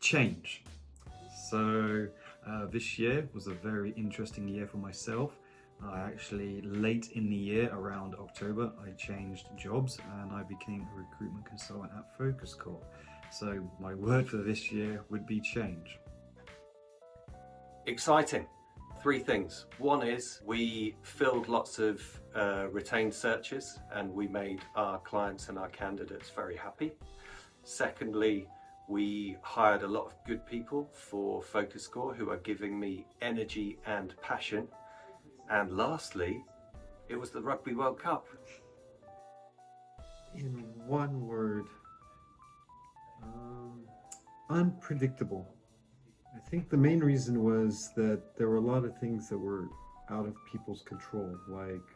change. So this year was a very interesting year for myself. I actually, late in the year, around October, I changed jobs and I became a recruitment consultant at Focus Corp. So my word for this year would be change. Exciting. 3 things. One is we filled lots of retained searches and we made our clients and our candidates very happy. Secondly, we hired a lot of good people for Focus Corp who are giving me energy and passion. And lastly, it was the Rugby World Cup. In one word, unpredictable. I think the main reason was that there were a lot of things that were out of people's control, like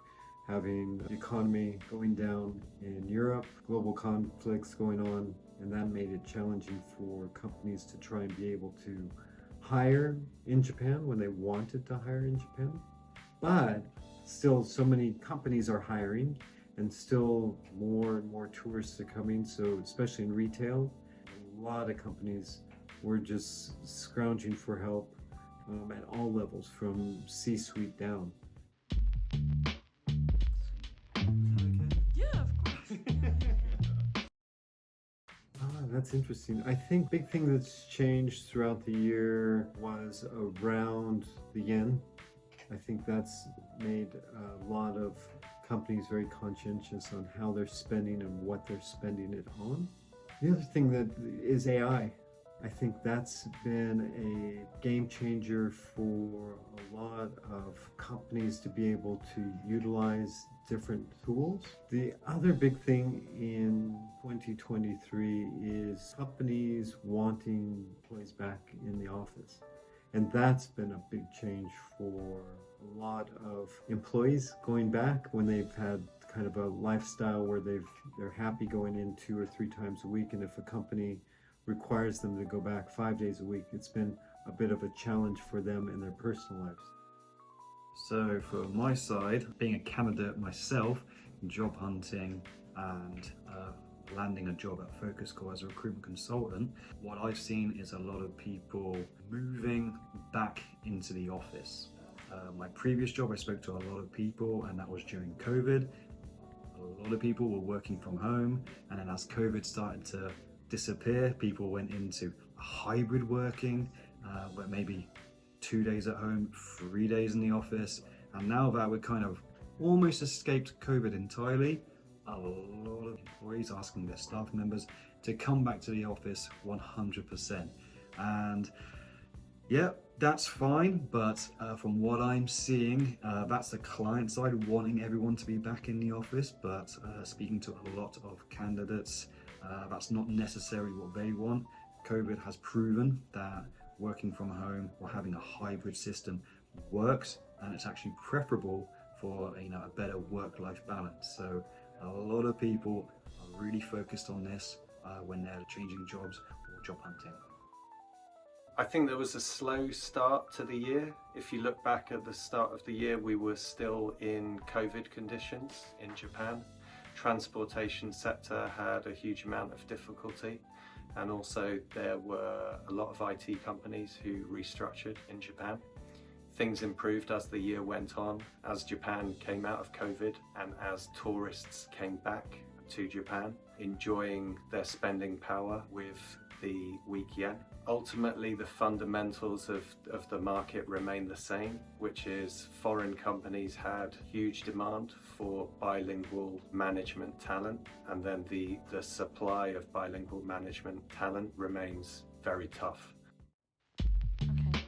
having the economy going down in Europe, global conflicts going on, and that made it challenging for companies to try and be able to hire in Japan when they wanted to hire in Japan. But still, so many companies are hiring and still more and more tourists are coming. So especially in retail, a lot of companies were just scrounging for help at all levels, from C-suite down. Yeah, of course. That's interesting. I think big thing that's changed throughout the year was around the yen. I think that's made a lot of companies very conscientious on how they're spending and what they're spending it on. The other thing that is AI. I think that's been a game changer for a lot of companies to be able to utilize different tools. The other big thing in 2023 is companies wanting employees back in the office. And that's been a big change for a lot of employees going back when they've had kind of a lifestyle where they're happy going in 2 or 3 times a week. And if a company requires them to go back 5 days a week, it's been a bit of a challenge for them in their personal lives. So for my side, being a candidate myself, job hunting and landing a job at Focus Corp as a recruitment consultant, what I've seen is a lot of people moving back into the office. My previous job, I spoke to a lot of people, and that was during COVID. A lot of people were working from home, and then as COVID started to disappear, people went into hybrid working, where maybe 2 days at home, 3 days in the office. And now that we're kind of almost escaped COVID entirely, a lot of employees asking their staff members to come back to the office 100%. And yeah, that's fine, but from what I'm seeing, that's the client side wanting everyone to be back in the office, but speaking to a lot of candidates, that's not necessarily what they want. COVID has proven that working from home or having a hybrid system works, and it's actually preferable for a better work-life balance. So a lot of people are really focused on this when they're changing jobs or job hunting. I think there was a slow start to the year. If you look back at the start of the year, we were still in COVID conditions in Japan. Transportation sector had a huge amount of difficulty, and also there were a lot of IT companies who restructured in Japan. Things improved as the year went on, as Japan came out of COVID and as tourists came back to Japan, enjoying their spending power with the weak yen. Ultimately, the fundamentals of the market remain the same, which is foreign companies had huge demand for bilingual management talent, and then the supply of bilingual management talent remains very tough. Okay.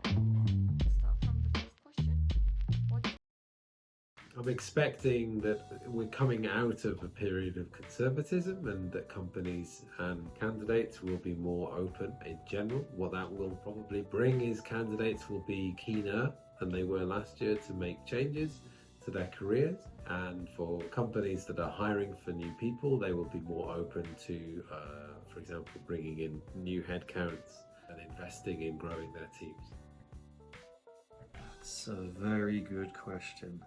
So, start from the first question. What I'm expecting that we're coming out of a period of conservatism and that companies and candidates will be more open in general. What that will probably bring is candidates will be keener than they were last year to make changes to their careers, and for companies that are hiring for new people, they will be more open to, for example, bringing in new headcounts and investing in growing their teams. That's a very good question.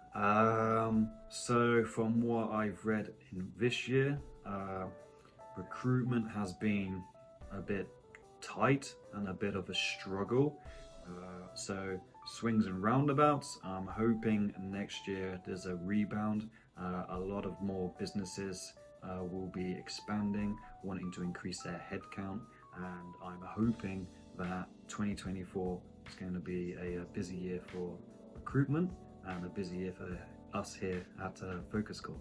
So from what I've read in this year, recruitment has been a bit tight and a bit of a struggle. So swings and roundabouts. I'm hoping next year there's a rebound. A lot of more businesses will be expanding, wanting to increase their headcount, and I'm hoping that 2024 is going to be a busy year for recruitment and a busy year for us here at Focus Call.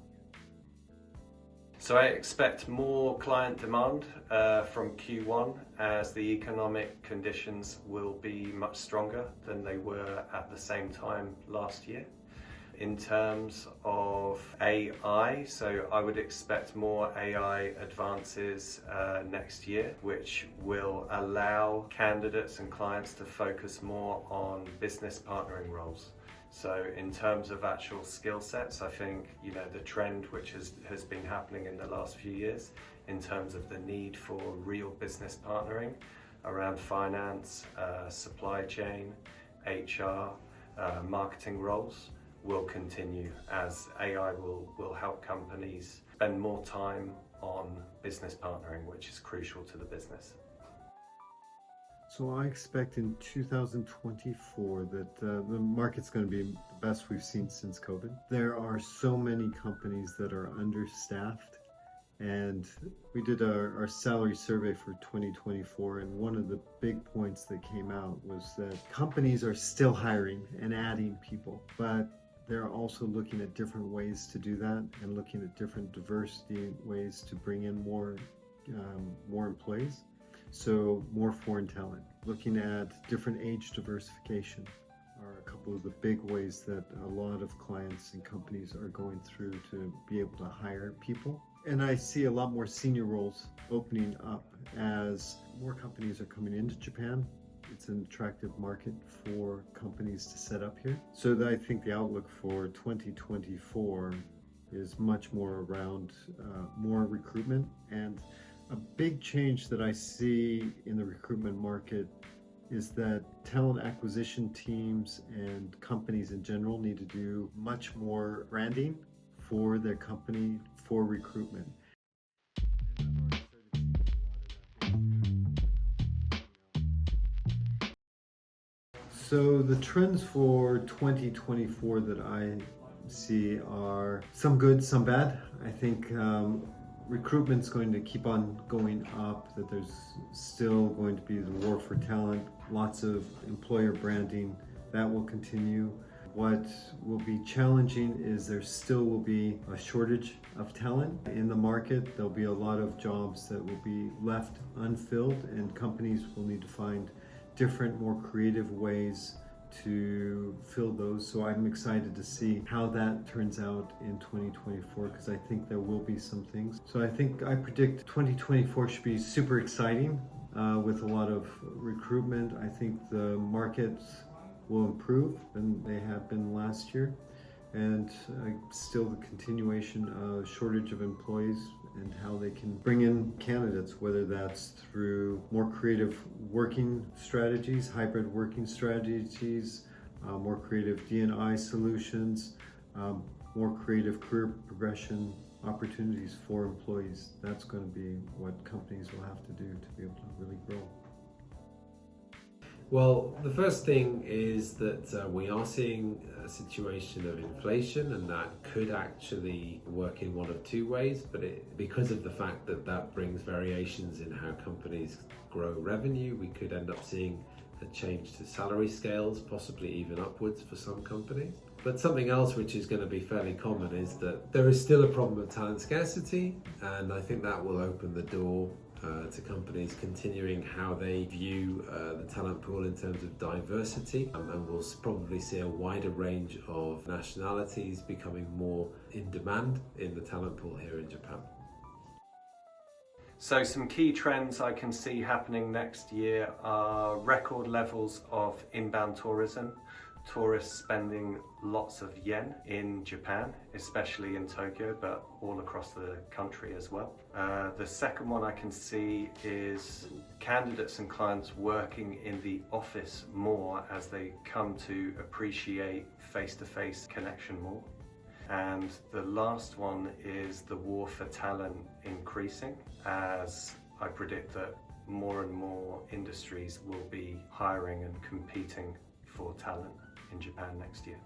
So I expect more client demand from Q1 as the economic conditions will be much stronger than they were at the same time last year. In terms of AI, so I would expect more AI advances next year, which will allow candidates and clients to focus more on business partnering roles. So in terms of actual skill sets, I think, the trend which has been happening in the last few years in terms of the need for real business partnering around finance, supply chain, HR, marketing roles will continue as AI will help companies spend more time on business partnering, which is crucial to the business. So I expect in 2024 that the market's going to be the best we've seen since COVID. There are so many companies that are understaffed, and we did our salary survey for 2024, and one of the big points that came out was that companies are still hiring and adding people, but they're also looking at different ways to do that and looking at different diversity ways to bring in more employees. So more foreign talent, looking at different age diversification are a couple of the big ways that a lot of clients and companies are going through to be able to hire people. And I see a lot more senior roles opening up as more companies are coming into Japan. It's an attractive market for companies to set up here. So I think the outlook for 2024 is much more around more recruitment. And a big change that I see in the recruitment market is that talent acquisition teams and companies in general need to do much more branding for their company for recruitment. So the trends for 2024 that I see are some good, some bad. I think recruitment's going to keep on going up, that there's still going to be the war for talent, lots of employer branding, that will continue. What will be challenging is there still will be a shortage of talent in the market. There'll be a lot of jobs that will be left unfilled, and companies will need to find different, more creative ways to fill those. So I'm excited to see how that turns out in 2024, because I think there will be some things. So I predict 2024 should be super exciting with a lot of recruitment. I think the markets will improve than they have been last year, and still the continuation of shortage of employees and how they can bring in candidates, whether that's through more creative working strategies, hybrid working strategies, more creative D&I solutions, more creative career progression opportunities for employees. That's going to be what companies will have to do to be able to really grow. Well, the first thing is that we are seeing a situation of inflation, and that could actually work in one of two ways, but because of the fact that that brings variations in how companies grow revenue, we could end up seeing a change to salary scales, possibly even upwards for some companies. But something else which is going to be fairly common is that there is still a problem of talent scarcity, and I think that will open the door to companies continuing how they view the talent pool in terms of diversity, and we'll probably see a wider range of nationalities becoming more in demand in the talent pool here in Japan. So some key trends I can see happening next year are record levels of inbound tourism, tourists spending lots of yen in Japan, especially in Tokyo, but all across the country as well. The second one I can see is candidates and clients working in the office more as they come to appreciate face-to-face connection more. And the last one is the war for talent increasing, as I predict that more and more industries will be hiring and competing for talent in Japan next year.